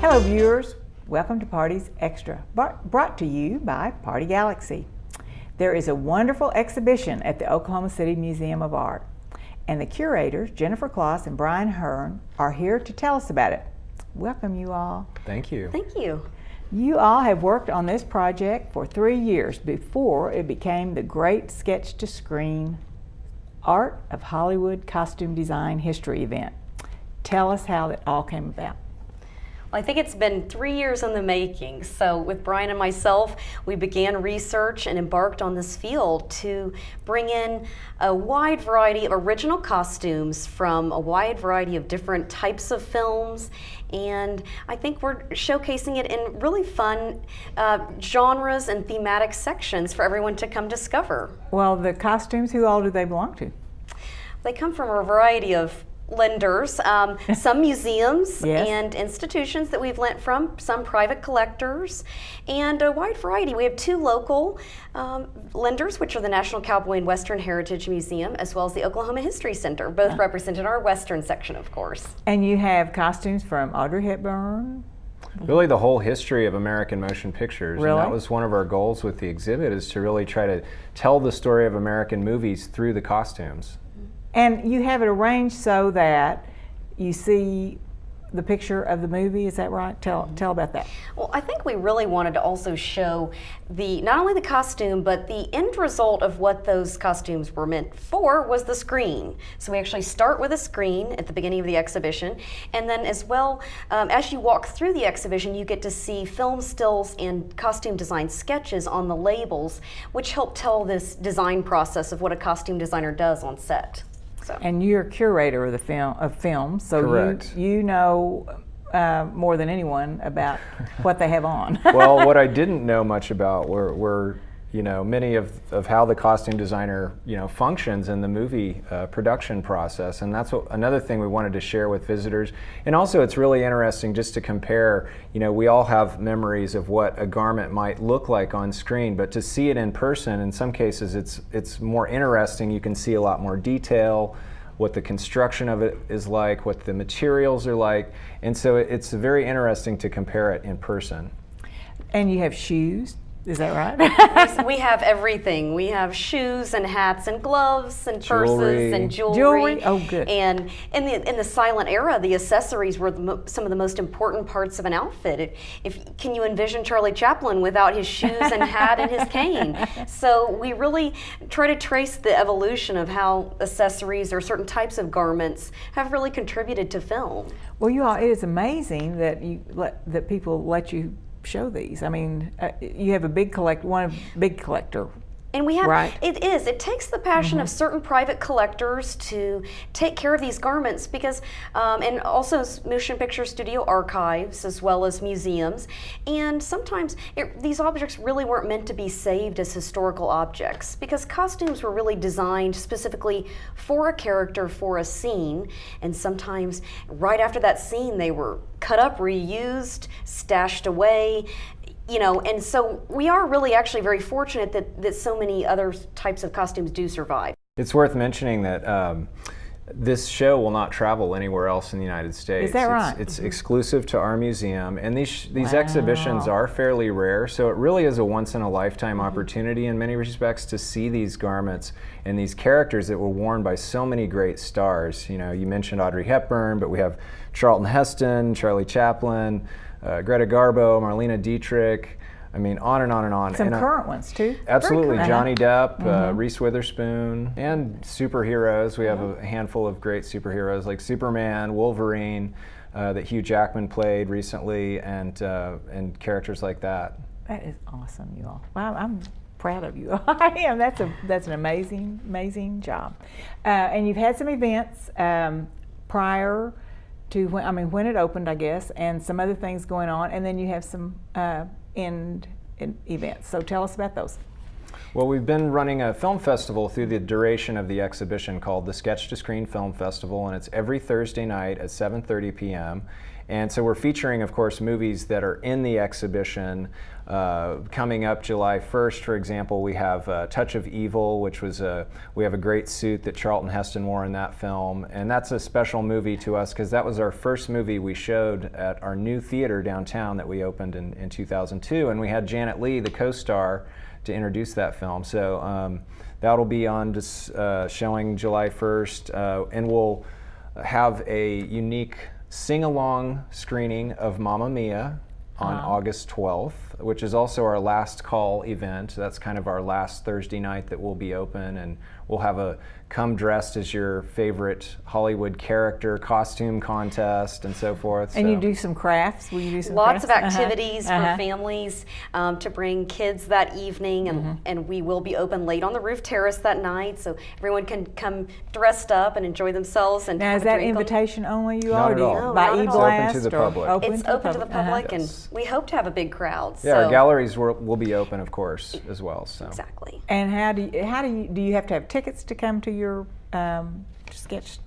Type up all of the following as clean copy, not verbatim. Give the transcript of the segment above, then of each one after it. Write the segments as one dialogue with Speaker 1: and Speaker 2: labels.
Speaker 1: Hello viewers, welcome to Parties Extra, brought to you by Party Galaxy. There is a wonderful exhibition at the Oklahoma City Museum of Art, and the curators, Jennifer Klos and Brian Hearn, are here to tell us about it. Welcome you all.
Speaker 2: Thank you.
Speaker 3: Thank you.
Speaker 1: You all have worked on this project for 3 years before it became the great sketch-to-screen Art of Hollywood Costume Design History event. Tell us how it all came about.
Speaker 3: Well, I think it's been 3 years in the making. So with Brian and myself, we began research and embarked on this field to bring in a wide variety of original costumes from a wide variety of different types of films. And I think we're showcasing it in really fun genres and thematic sections for everyone to come discover.
Speaker 1: Well, the costumes, who all do they belong to?
Speaker 3: They come from a variety of lenders, some museums
Speaker 1: Yes.
Speaker 3: and institutions that we've lent from, some private collectors, and a wide variety. We have 2 local lenders, which are the National Cowboy and Western Heritage Museum, as well as the Oklahoma History Center, both represented our Western section, of course.
Speaker 1: And you have costumes from Audrey Hepburn.
Speaker 2: Really the whole history of American motion pictures.
Speaker 1: Really?
Speaker 2: And that was one of our goals with the exhibit, is to really try to tell the story of American movies through the costumes.
Speaker 1: And you have it arranged so that you see the picture of the movie, is that right? Tell about that.
Speaker 3: Well, I think we really wanted to also show not only the costume, but the end result of what those costumes were meant for was the screen. So we actually start with a screen at the beginning of the exhibition, and then as well, as you walk through the exhibition, you get to see film stills and costume design sketches on the labels, which help tell this design process of what a costume designer does on set.
Speaker 1: And you're a curator of the film, so
Speaker 2: Correct.
Speaker 1: you know more than anyone about what they have on.
Speaker 2: Well, what I didn't know much about were many of how the costume designer functions in the movie production process, and that's another thing we wanted to share with visitors. And also, it's really interesting just to compare. We all have memories of what a garment might look like on screen, but to see it in person, in some cases, it's more interesting. You can see a lot more detail, what the construction of it is like, what the materials are like, and so it's very interesting to compare it in person.
Speaker 1: And you have shoes. Is that right?
Speaker 3: We have everything. We have shoes and hats and gloves and
Speaker 2: Jewelry.
Speaker 3: purses and jewelry.
Speaker 1: Jewelry? Oh, good.
Speaker 3: And in the silent era, the accessories were some of the most important parts of an outfit. Can you envision Charlie Chaplin without his shoes and hat and his cane? So we really try to trace the evolution of how accessories or certain types of garments have really contributed to film.
Speaker 1: Well, you all, it is amazing that people let you show these. I mean, you have a big collector.
Speaker 3: And we have,
Speaker 1: right.
Speaker 3: It takes the passion of certain private collectors to take care of these garments because, and also motion picture studio archives as well as museums. And sometimes these objects really weren't meant to be saved as historical objects because costumes were really designed specifically for a character, for a scene. And sometimes right after that scene, they were cut up, reused, stashed away. And so we are really actually very fortunate that so many other types of costumes do survive.
Speaker 2: It's worth mentioning that this show will not travel anywhere else in the United States.
Speaker 1: Is that right?
Speaker 2: It's exclusive to our museum, and these
Speaker 1: Wow.
Speaker 2: exhibitions are fairly rare, so it really is a once-in-a-lifetime opportunity in many respects to see these garments and these characters that were worn by so many great stars. You mentioned Audrey Hepburn, but we have Charlton Heston, Charlie Chaplin, Greta Garbo, Marlene Dietrich. I mean, on and on and on.
Speaker 1: Some current ones too.
Speaker 2: Absolutely.
Speaker 1: current.
Speaker 2: Johnny Depp, Reese Witherspoon, and superheroes. We have a handful of great superheroes like Superman, Wolverine, that Hugh Jackman played recently, and characters like that.
Speaker 1: That is awesome, you all. Wow, I'm proud of you. I am. That's an amazing job. And you've had some events prior to when it opened, I guess, and some other things going on, and then you have some end events. So tell us about those.
Speaker 2: Well, we've been running a film festival through the duration of the exhibition called the Sketch to Screen Film Festival, and it's every Thursday night at 7:30 p.m. And so we're featuring, of course, movies that are in the exhibition. Coming up July 1st, for example, we have Touch of Evil, which was we have a great suit that Charlton Heston wore in that film. And that's a special movie to us because that was our first movie we showed at our new theater downtown that we opened in 2002. And we had Janet Leigh, the co-star, to introduce that film. So that'll be on showing July 1st. And we'll have a unique sing-along screening of Mamma Mia on August 12th, which is also our last call event. That's kind of our last Thursday night that will be open, and we'll have a come dressed as your favorite Hollywood character costume contest and so forth.
Speaker 1: And you do some crafts? Will you do some
Speaker 3: Lots
Speaker 1: crafts?
Speaker 3: of activities for families to bring kids that evening, and we will be open late on the roof terrace that night, so everyone can come dressed up and enjoy themselves. And
Speaker 1: now, is that invitation only, you
Speaker 2: all?
Speaker 1: Not
Speaker 2: at all.
Speaker 3: No,
Speaker 1: by
Speaker 3: not at all.
Speaker 1: e-blast?
Speaker 2: It's open to the public.
Speaker 3: It's open to the public, and we hope to have a big crowd.
Speaker 2: Yeah,
Speaker 3: so.
Speaker 2: our galleries will be open, of course, as well. So.
Speaker 3: Exactly.
Speaker 1: And how do you have to have tickets to come to your sketch?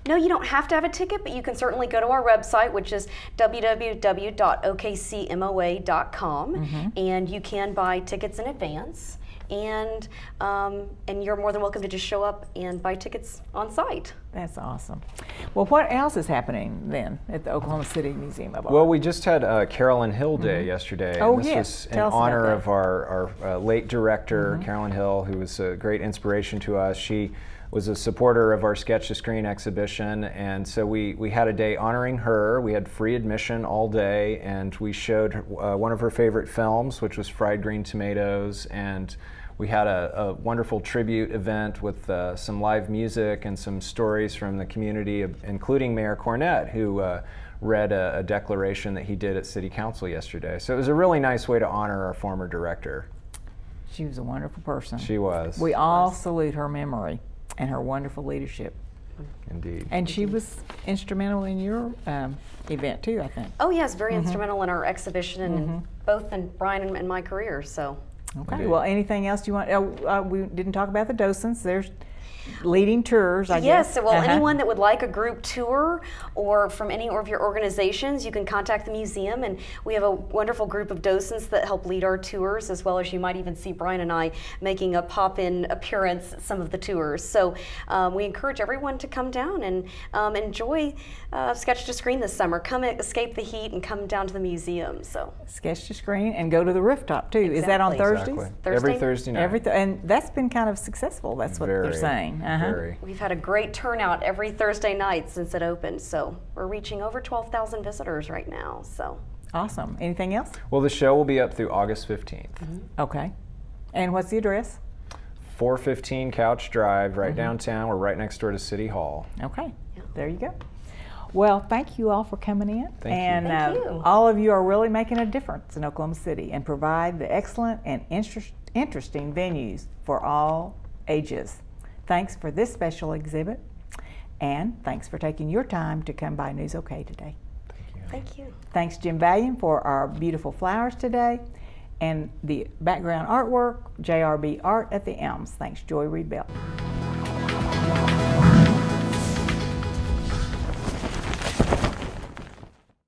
Speaker 3: No, you don't have to have a ticket, but you can certainly go to our website, which is www.okcmoa.com, and you can buy tickets in advance. And you're more than welcome to just show up and buy tickets on site.
Speaker 1: That's awesome. Well, what else is happening then at the Oklahoma City Museum of Art?
Speaker 2: Well, we just had Carolyn Hill Day yesterday.
Speaker 1: Oh,
Speaker 2: and this
Speaker 1: yes.
Speaker 2: was in
Speaker 1: Tell us about
Speaker 2: honor
Speaker 1: that.
Speaker 2: of our late director, Carolyn Hill, who was a great inspiration to us. She was a supporter of our Sketch to Screen exhibition, and so we had a day honoring her. We had free admission all day, and we showed one of her favorite films, which was Fried Green Tomatoes, and we had a wonderful tribute event with some live music and some stories from the community, including Mayor Cornett, who read a declaration that he did at City Council yesterday. So it was a really nice way to honor our former director.
Speaker 1: She was a wonderful person.
Speaker 2: She was.
Speaker 1: We all salute her memory and her wonderful leadership.
Speaker 2: Indeed.
Speaker 1: And she was instrumental in your event too, I think.
Speaker 3: Oh yes, very instrumental in our exhibition and both in Brian and my career. So.
Speaker 1: Okay.
Speaker 2: Indeed.
Speaker 1: Well, anything else you want? We didn't talk about the docents. There's leading tours, I guess.
Speaker 3: Yes, well, anyone that would like a group tour or from any of your organizations, you can contact the museum, and we have a wonderful group of docents that help lead our tours, as well as you might even see Brian and I making a pop-in appearance at some of the tours. So we encourage everyone to come down and enjoy Sketch to Screen this summer. Come escape the heat and come down to the museum. So
Speaker 1: Sketch to Screen and go to the rooftop too. Is that on
Speaker 3: Exactly.
Speaker 1: Thursdays?
Speaker 2: Exactly. Every Thursday night.
Speaker 1: And that's been kind of successful. That's what they're saying.
Speaker 2: Very.
Speaker 3: we've had a great turnout every Thursday night since it opened. So we're reaching over 12,000 visitors right now. So
Speaker 1: Awesome. Anything else?
Speaker 2: Well, the show will be up through August 15th.
Speaker 1: Okay. And what's the address?
Speaker 2: 415 Couch Drive, right downtown. We're right next door to City Hall.
Speaker 1: Okay. There you go. Well, thank you all for coming in.
Speaker 2: Thank you.
Speaker 1: And
Speaker 3: Thank you.
Speaker 1: all of you are really making a difference in Oklahoma City and provide the excellent and interesting venues for all ages. Thanks for this special exhibit, and thanks for taking your time to come by News OK today.
Speaker 3: thank you.
Speaker 1: Thanks, Jim Valian, for our beautiful flowers today, and the background artwork, JRB Art at the Elms. Thanks, Joy Reed Bell.